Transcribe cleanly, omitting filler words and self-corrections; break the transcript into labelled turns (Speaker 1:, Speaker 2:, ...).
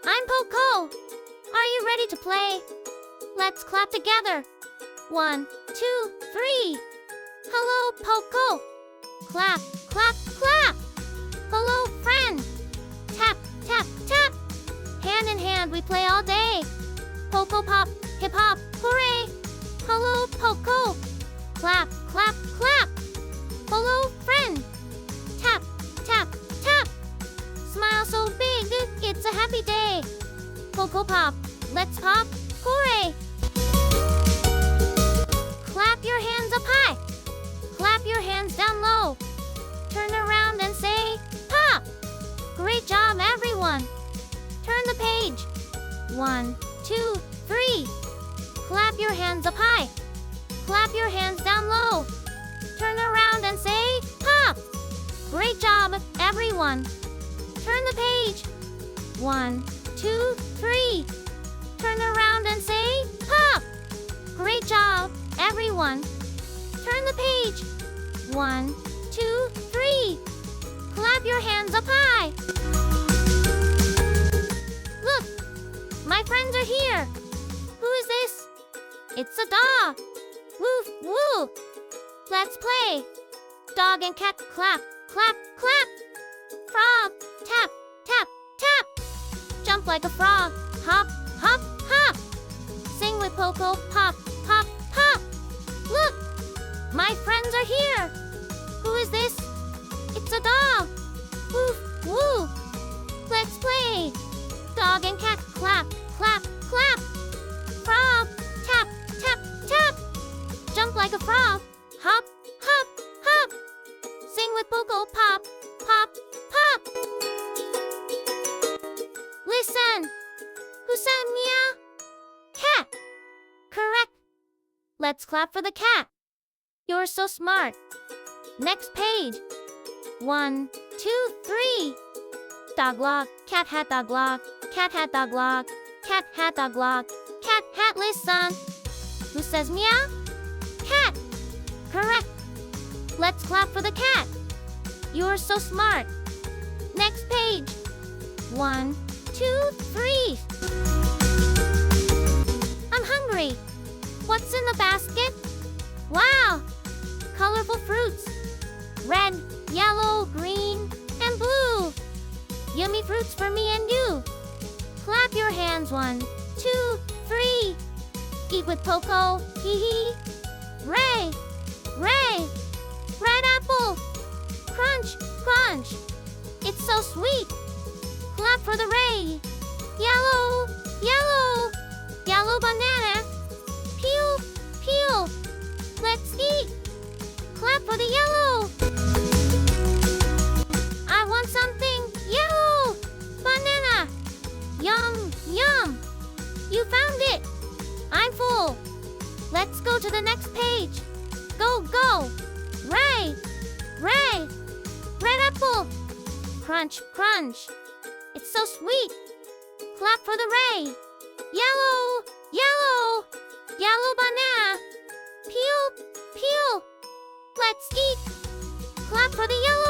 Speaker 1: I'm Poco. Are you ready to play? Let's clap together. 1, 2, 3. Hello, Poco. Clap, clap, clap. Hello, friend. Tap, tap, tap. Hand in hand, we play all day. Poco Pop, hip hop, hooray. Hello, Poco. Clap, clap, clap. Hello, friend. Tap, tap, tap. Smile so big, it's a happy day. Poco Pop, let's pop, hooray. Clap your hands up high. Clap your hands down low. Turn around and say, pop. Great job, everyone. Turn the page. 1, 2, 3. Clap your hands up high. Clap your hands down low. Turn around and say, pop. Great job, everyone. Turn the page. 1, 2, 3. Turn around and say, pop. Great job, everyone. Turn the page. 1, 2, 3. Clap your hands up high. Look, my friends are here. Who is this? It's a dog. Woof, woo. Let's play. Dog and cat clap, clap, clap. Frog, tap, tap, tap. Jump like a frog, hop, hop, hop. Sing with Poco, pop, pop, pop. Look, my friends are here. Who is this? It's a dog. Woof, woo. Let's play. Dog and cat clap, clap, clap. Frog, tap, tap, tap. Jump like a frog, hop, hop, hop. Sing with Poco, pop, pop, pop. Listen. Who said meow? Cat. Correct. Let's clap for the cat. You're so smart. Next page. 1, 2, 3. Dog log, cat hat dog log, cat hat dog log, cat hat dog log, cat hat listen. Who says meow? Cat. Correct. Let's clap for the cat. You're so smart. Next page. 1, 2, 3. I'm hungry. What's in the basket? Wow! Colorful fruits. Red, yellow, green, and blue. Yummy fruits for me and you. Clap your hands. 1, 2, 3. Eat with Poco. Hee hee. Ray, Ray. Red apple. Crunch, crunch. It's so sweet. Clap for the Ray. Yellow, yellow. Yellow banana. Peel, peel. Let's eat. Clap for the yellow. I want something yellow. Banana. Yum, yum. You found it. I'm full. Let's go to the next page. Go, go. Ray, Ray. Red apple. Crunch, crunch. It's so sweet. Clap for the Ray. Yellow, yellow. Yellow banana. Peel, peel. Let's eat. Clap for the yellow.